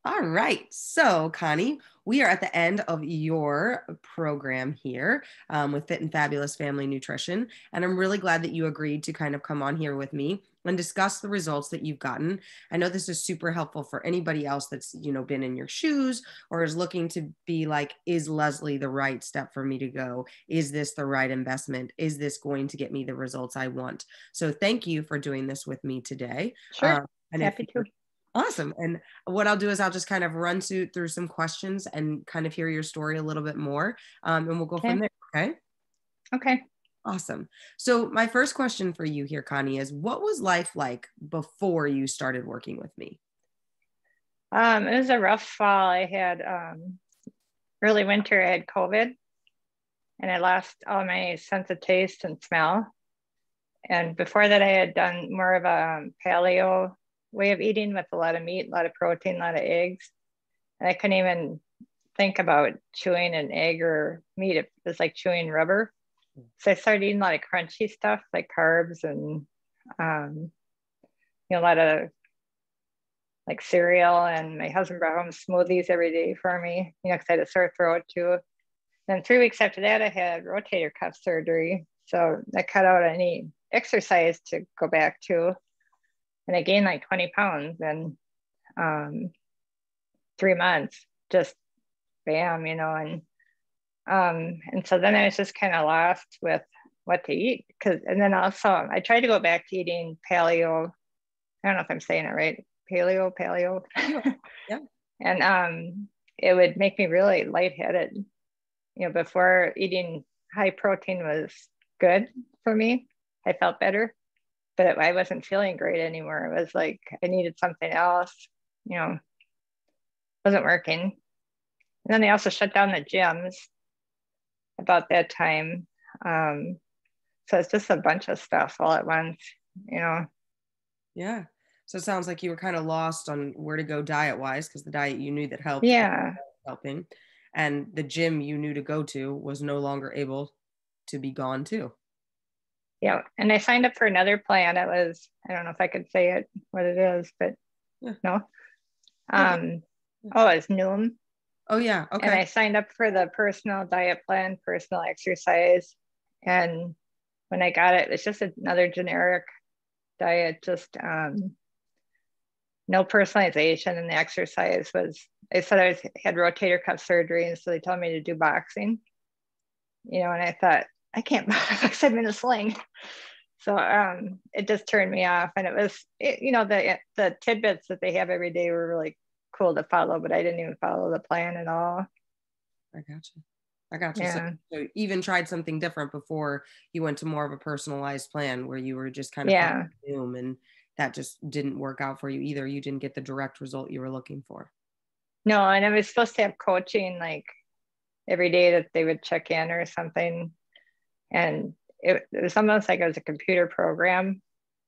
All right. So, Connie, we are at the end of your program here with Fit and Fabulous Family Nutrition. And I'm really glad that you agreed to kind of come on here with me and discuss the results that you've gotten. I know this is super helpful for anybody else that's, been in your shoes or is looking to be like, is Leslie the right step for me to go? Is this the right investment? Is this going to get me the results I want? So thank you for doing this with me today. Sure. And if Happy to. Awesome. And what I'll do is I'll just kind of run through some questions and kind of hear your story a little bit more. And we'll go from Okay. there. Okay. Okay. Awesome. So my first question for you here, Connie, is what was life like before you started working with me? It was a rough fall. I had early winter, I had COVID and I lost all my sense of taste and smell. And before that, I had done more of a paleo way of eating with a lot of meat, a lot of protein, a lot of eggs. And I couldn't even think about chewing an egg or meat. It was like chewing rubber. So I started eating a lot of crunchy stuff like carbs and, a lot of like cereal. And my husband brought home smoothies every day for me, because I had a sore throat too. Then 3 weeks after that, I had rotator cuff surgery. So I cut out any exercise to go back to. And I gained like 20 pounds in 3 months, just bam, and so then I was just kind of lost with what to eat. And then also I tried to go back to eating paleo. I don't know if I'm saying it right. Paleo. Yeah. And it would make me really lightheaded. Before eating high protein was good for me. I felt better, but I wasn't feeling great anymore. It was like I needed something else, wasn't working. And then they also shut down the gyms about that time. So it's just a bunch of stuff all at once, Yeah. So it sounds like you were kind of lost on where to go diet wise because the diet you knew that helped Yeah. helping, and the gym you knew to go to was no longer able to be gone too. Yeah. And I signed up for another plan. It was, I don't know if I could say it, what it is, but Yeah. no. Okay. Oh, it's Noom. Oh yeah. And Okay. I signed up for the personal diet plan, personal exercise. And when I got it, it's just another generic diet, just no personalization. And the exercise was, they said had rotator cuff surgery. And so they told me to do boxing, and I thought, I can't box, I'm in a sling. So it just turned me off. And it was, the tidbits that they have every day were really cool to follow, but I didn't even follow the plan at all. I got you. Yeah. So even tried something different before you went to more of a personalized plan where you were just kind of Yeah. Zoom, and that just didn't work out for you either. You didn't get the direct result you were looking for. No, and I was supposed to have coaching like every day that they would check in or something. And it was almost like it was a computer program.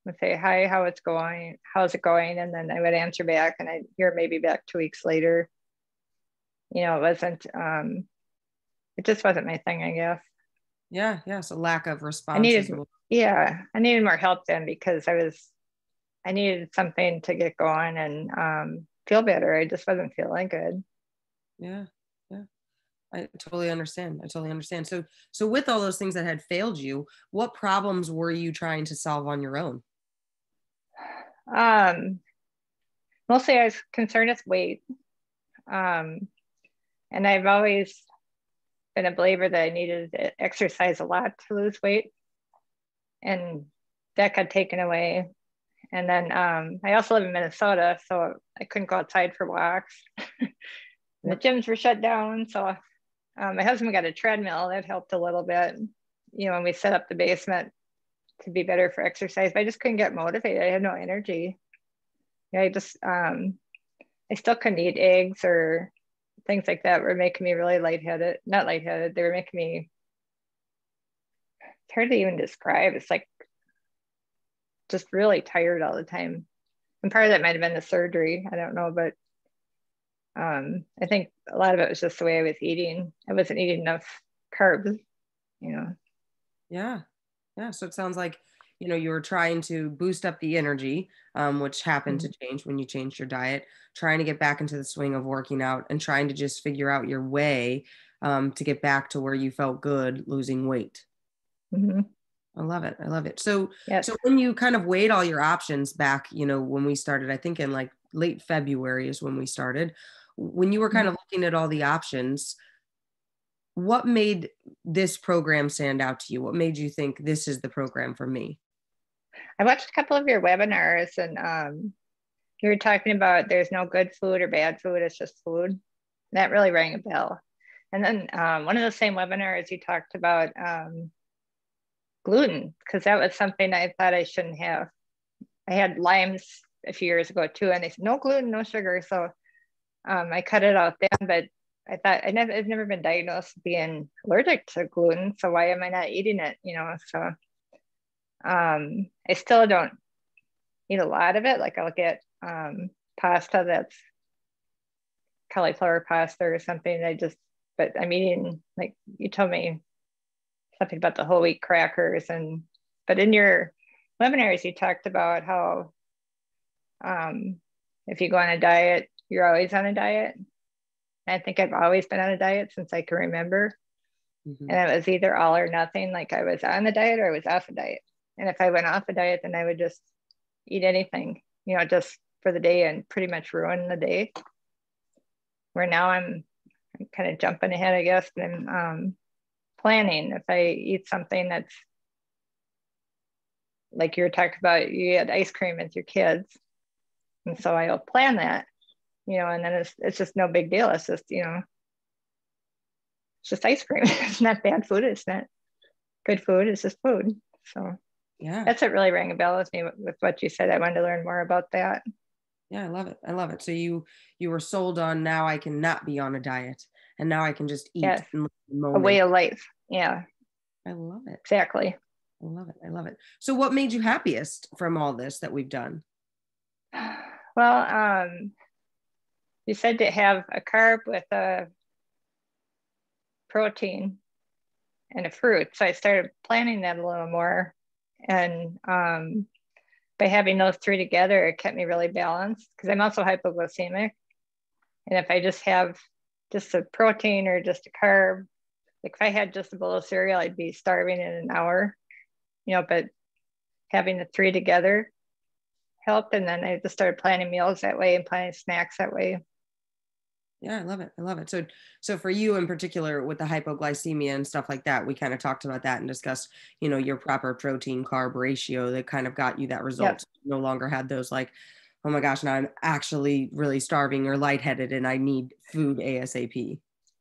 Would say, hi, how's it going? And then I would answer back and I'd hear maybe back 2 weeks later. It wasn't, it just wasn't my thing, I guess. Yeah. Yeah. So lack of I responses. needed, yeah, I needed more help then because I needed something to get going and feel better. I just wasn't feeling good. Yeah. Yeah. I totally understand. So with all those things that had failed you, what problems were you trying to solve on your own? Um, Mostly I was concerned with weight. Um, and I've always been a believer that I needed to exercise a lot to lose weight. And that got taken away. And then I also live in Minnesota, so I couldn't go outside for walks. The gyms were shut down. So my husband got a treadmill. That helped a little bit, when we set up the basement to be better for exercise. But I just couldn't get motivated. I had no energy. I still couldn't eat eggs or things like that were making me really lightheaded. Not lightheaded. They were making me, it's hard to even describe. It's like just really tired all the time. And part of that might have been the surgery. I don't know, but I think a lot of it was just the way I was eating. I wasn't eating enough carbs. Yeah. Yeah. So it sounds like, you were trying to boost up the energy, which happened to change when you changed your diet, trying to get back into the swing of working out and trying to just figure out your way to get back to where you felt good losing weight. Mm-hmm. I love it. I love it. So, Yes. so when you kind of weighed all your options back, when we started, I think in like late February is when we started, when you were kind of looking at all the options, what made this program stand out to you? What made you think this is the program for me? I watched a couple of your webinars, and you were talking about there's no good food or bad food, it's just food. That really rang a bell. And then one of the same webinars you talked about gluten, because that was something I thought I shouldn't have. I had Lyme's a few years ago too, and they said no gluten, no sugar. So I cut it out then, but I thought I've never been diagnosed with being allergic to gluten. So why am I not eating it? So I still don't eat a lot of it. Like I'll get pasta that's cauliflower pasta or something. But I'm eating, like you told me something about the whole wheat crackers, but in your webinars you talked about how if you go on a diet, you're always on a diet. And I think I've always been on a diet since I can remember. Mm-hmm. And it was either all or nothing. Like I was on the diet or I was off a diet. And if I went off a diet, then I would just eat anything, just for the day and pretty much ruin the day. Where now I'm kind of jumping ahead, I guess, and planning. If I eat something that's like you were talking about, you had ice cream with your kids. And so I'll plan that, and then it's just no big deal. It's just, it's just ice cream. It's not bad food. It's not good food. It's just food. So yeah, that's what really rang a bell with me with what you said. I wanted to learn more about that. Yeah, I love it. I love it. So you were sold on now I can not be on a diet and now I can just eat Yes. in the A moment. way of life. Yeah. I love it. Exactly. I love it. I love it. So what made you happiest from all this that we've done? Well, you said to have a carb with a protein and a fruit. So I started planning that a little more. And by having those three together, it kept me really balanced because I'm also hypoglycemic. And if I just have just a protein or just a carb, like if I had just a bowl of cereal, I'd be starving in an hour, but having the three together helped. And then I just started planning meals that way and planning snacks that way. Yeah, I love it. I love it. So for you in particular with the hypoglycemia and stuff like that, we kind of talked about that and discussed, your proper protein carb ratio that kind of got you that result. Yep. You no longer had those like, oh my gosh, now I'm actually really starving or lightheaded and I need food ASAP.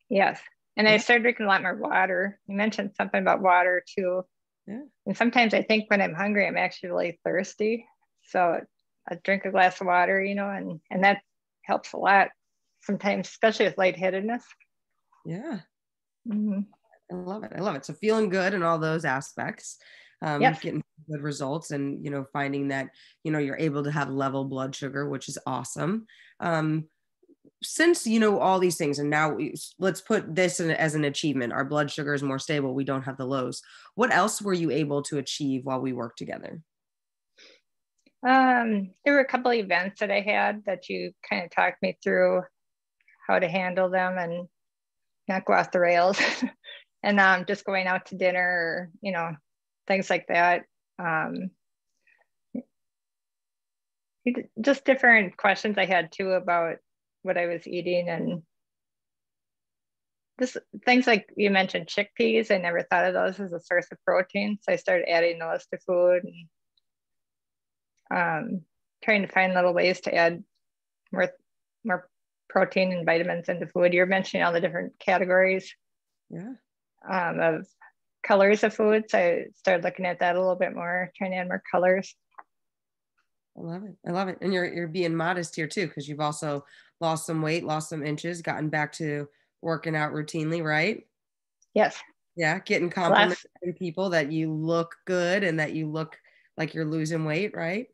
Yes. And Yeah. I started drinking a lot more water. You mentioned something about water too. Yeah. And sometimes I think when I'm hungry, I'm actually really thirsty. So I drink a glass of water, and that helps a lot sometimes, especially with lightheadedness. Yeah. Mm-hmm. I love it. I love it. So feeling good in all those aspects, Yes. getting good results and, finding that, you're able to have level blood sugar, which is awesome. Since, all these things, and now let's put this as an achievement, our blood sugar is more stable. We don't have the lows. What else were you able to achieve while we worked together? There were a couple of events that I had that you kind of talked me through how to handle them and not go off the rails. And just going out to dinner, or, things like that. Just different questions I had too about what I was eating, and just things like you mentioned chickpeas. I never thought of those as a source of protein. So I started adding those to food and trying to find little ways to add more protein and vitamins into food. You're mentioning all the different categories. Yeah. Of colors of food. So I started looking at that a little bit more, trying to add more colors. I love it. I love it. And you're being modest here too, because you've also lost some weight, lost some inches, gotten back to working out routinely, right? Yes. Yeah. Getting compliments from people that you look good and that you look like you're losing weight, right?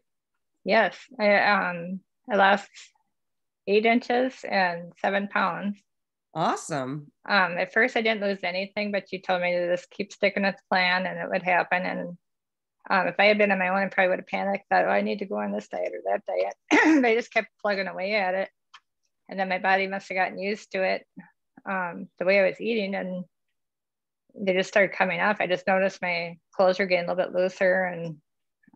Yes. I lost 8 inches and 7 pounds. Awesome. At first I didn't lose anything, but you told me to just keep sticking with the plan and it would happen. If I had been on my own, I probably would have panicked, thought, oh, I need to go on this diet or that diet. But I just kept plugging away at it. And then my body must have gotten used to it, the way I was eating, and they just started coming off. I just noticed my clothes were getting a little bit looser, and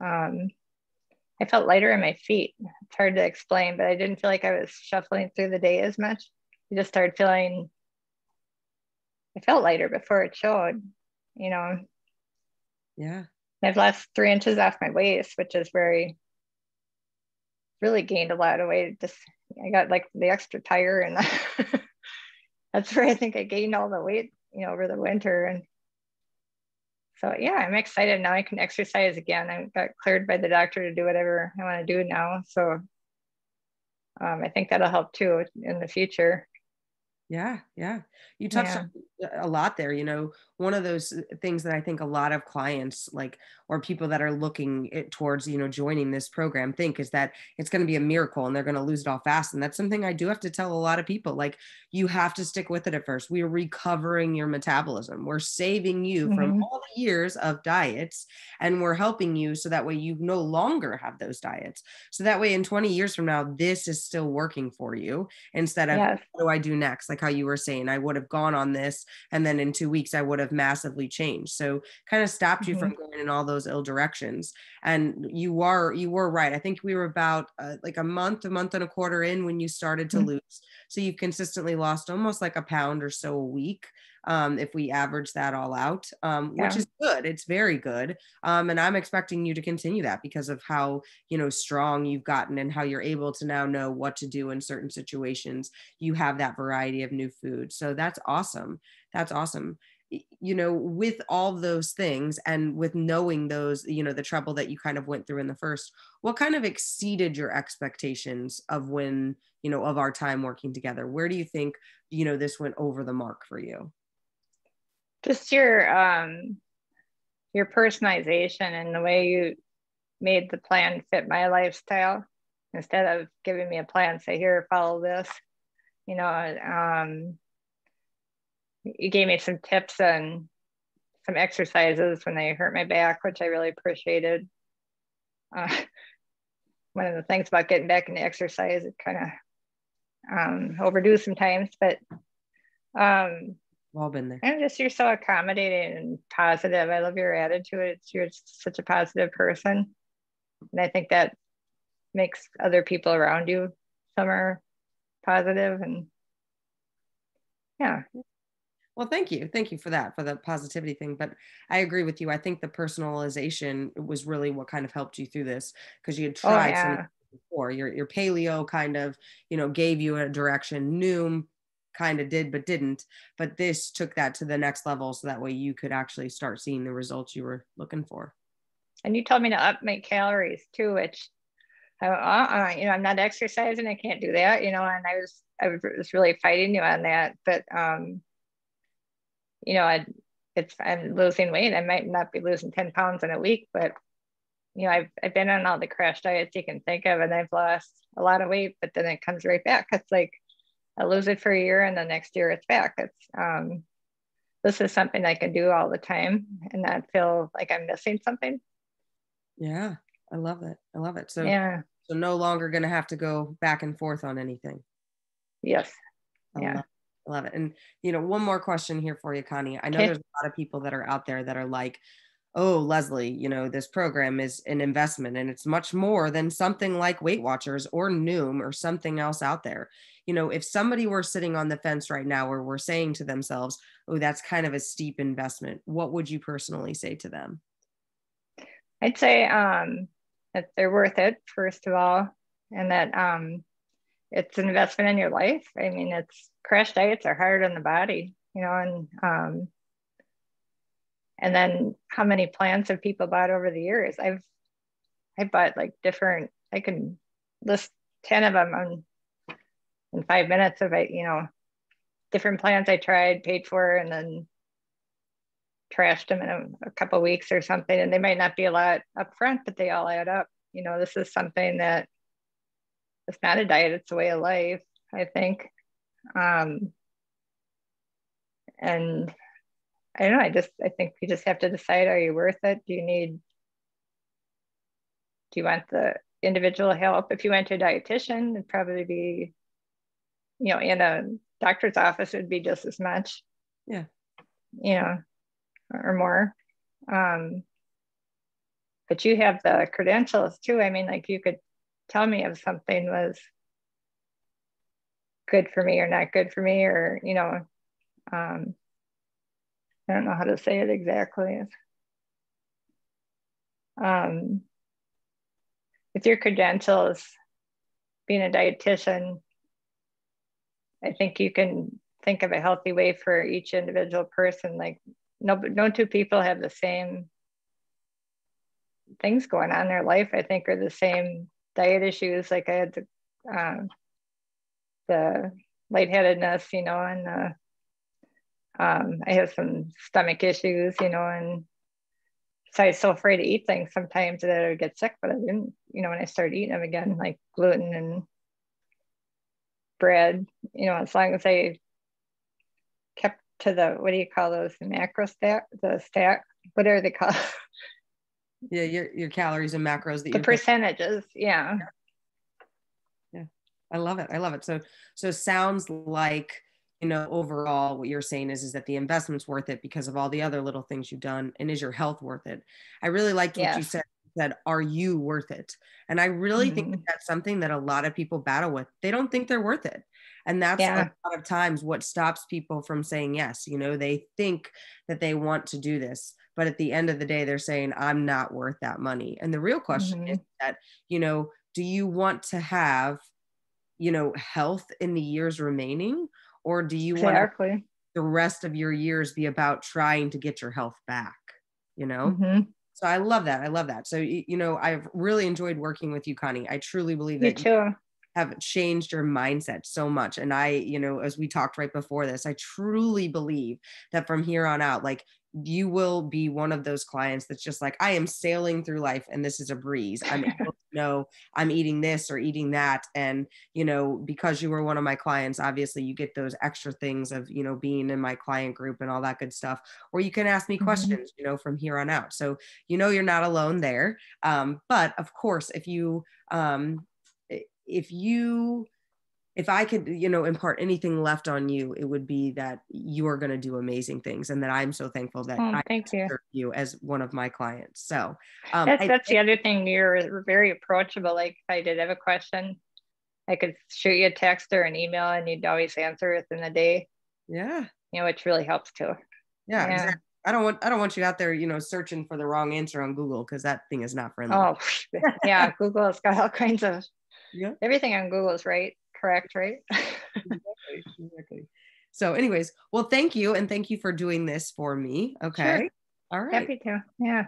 I felt lighter in my feet. It's hard to explain, but I didn't feel like I was shuffling through the day as much. I just started feeling, I felt lighter before it showed, you know. Yeah. I've lost 3 inches off my waist, which is really gained a lot of weight. Just, I got like the extra tire, and that's where I think I gained all the weight, over the winter. And so, yeah, I'm excited now. I can exercise again. I got cleared by the doctor to do whatever I want to do now. So I think that'll help too in the future. Yeah. Yeah. You touched on a lot there. One of those things that I think a lot of clients or people that are looking towards, joining this program think is that it's going to be a miracle and they're going to lose it all fast. And that's something I do have to tell a lot of people, you have to stick with it at first. We are recovering your metabolism. We're saving you from all the years of diets, and we're helping you so that way you no longer have those diets. So that way in 20 years from now, this is still working for you instead of what do I do next? Like how you were saying, I would have gone on this, and then in 2 weeks, I would have massively changed. So kind of stopped you from going in all those ill directions. And you were right. I think we were about like a month and a quarter in when you started to lose. So you've consistently lost almost like a pound or so a week. If we average that all out, which is good. It's very good. And I'm expecting you to continue that because of how, strong you've gotten and how you're able to now know what to do in certain situations. You have that variety of new food. So that's awesome. That's awesome. With all those things and with knowing those, the trouble that you kind of went through in the first, what kind of exceeded your expectations of when, of our time working together? Where do you think, this went over the mark for you? Just your personalization and the way you made the plan fit my lifestyle, instead of giving me a plan, say, here, follow this. You gave me some tips and some exercises when they hurt my back, which I really appreciated. One of the things about getting back into exercise, it kind of overdue sometimes, but all been there. And you're so accommodating and positive. I love your attitude. You're such a positive person. And I think that makes other people around you some are positive. And yeah. Well, thank you. Thank you for that, for the positivity thing. But I agree with you. I think the personalization was really what kind of helped you through this, because you had tried something before. Your paleo kind of, gave you a direction. Noom kind of did, but didn't. But this took that to the next level, so that way you could actually start seeing the results you were looking for. And you told me to up my calories too, which I'm not exercising. I can't do that, and I was really fighting you on that. But I'm losing weight. I might not be losing 10 pounds in a week, but I've been on all the crash diets you can think of, and I've lost a lot of weight, but then it comes right back. It's like I lose it for a year and the next year it's back. It's this is something I can do all the time and not feel like I'm missing something. Yeah, I love it. I love it. So So no longer going to have to go back and forth on anything. Yes. I love it. And one more question here for you, Connie. I know there's a lot of people that are out there that are like, oh, Leslie, this program is an investment and it's much more than something like Weight Watchers or Noom or something else out there. If somebody were sitting on the fence right now or were saying to themselves, oh, that's kind of a steep investment, what would you personally say to them? I'd say that they're worth it, first of all, and that it's an investment in your life. I mean, crash diets are hard on the body, and then how many plans have people bought over the years? I bought I can list 10 of them in 5 minutes of different plans I tried, paid for, and then trashed them in a couple of weeks or something. And they might not be a lot up front, but they all add up. This is something that it's not a diet, it's a way of life, I think. And I don't know, I think you just have to decide, are you worth it? Do you need Do you want the individual help? If you went to a dietitian, it'd probably be, in a doctor's office, it'd be just as much. Yeah. Or more. But you have the credentials too. I mean, like, you could tell me if something was good for me or not good for me, or, I don't know how to say it exactly. With your credentials, being a dietitian, I think you can think of a healthy way for each individual person. Like, no two people have the same things going on in their life, I think, or the same diet issues. Like, I had the lightheadedness, and I have some stomach issues, and so I was so afraid to eat things sometimes that I would get sick, but I didn't, when I started eating them again, like gluten and bread, as long as I kept to the, what do you call those, the macro stack, whatever they call Yeah, your calories and macros that the percentages. Yeah. I love it. So sounds like, overall what you're saying is that the investment's worth it because of all the other little things you've done. And is your health worth it? I really liked what you said, are you worth it? And I really think that that's something that a lot of people battle with. They don't think they're worth it. And that's a lot of times what stops people from saying yes. They think that they want to do this, but at the end of the day, they're saying, I'm not worth that money. And the real question is that, do you want to have, health in the years remaining, or do you want the rest of your years be about trying to get your health back? So I love that. So, I've really enjoyed working with you, Connie. I truly believe that you have changed your mindset so much. And I, as we talked right before this, I truly believe that from here on out, like, you will be one of those clients that's just like, I am sailing through life and this is a breeze. I'm able to know I'm eating this or eating that. And, because you were one of my clients, obviously you get those extra things of, being in my client group and all that good stuff, or you can ask me questions, from here on out. So, you're not alone there. But of course, if I could, impart anything left on you, it would be that you are going to do amazing things, and that I'm so thankful that I serve you as one of my clients. So that's the other thing. You're very approachable. Like, if I did have a question, I could shoot you a text or an email, and you'd always answer within the day. Yeah, which really helps too. Yeah, exactly. I don't want you out there, searching for the wrong answer on Google, because that thing is not friendly. Oh, yeah, Google's got all kinds of everything on Google is correct, right? Exactly. So anyways, well, thank you. And thank you for doing this for me. Okay. Sure. All right. Happy to. Yeah.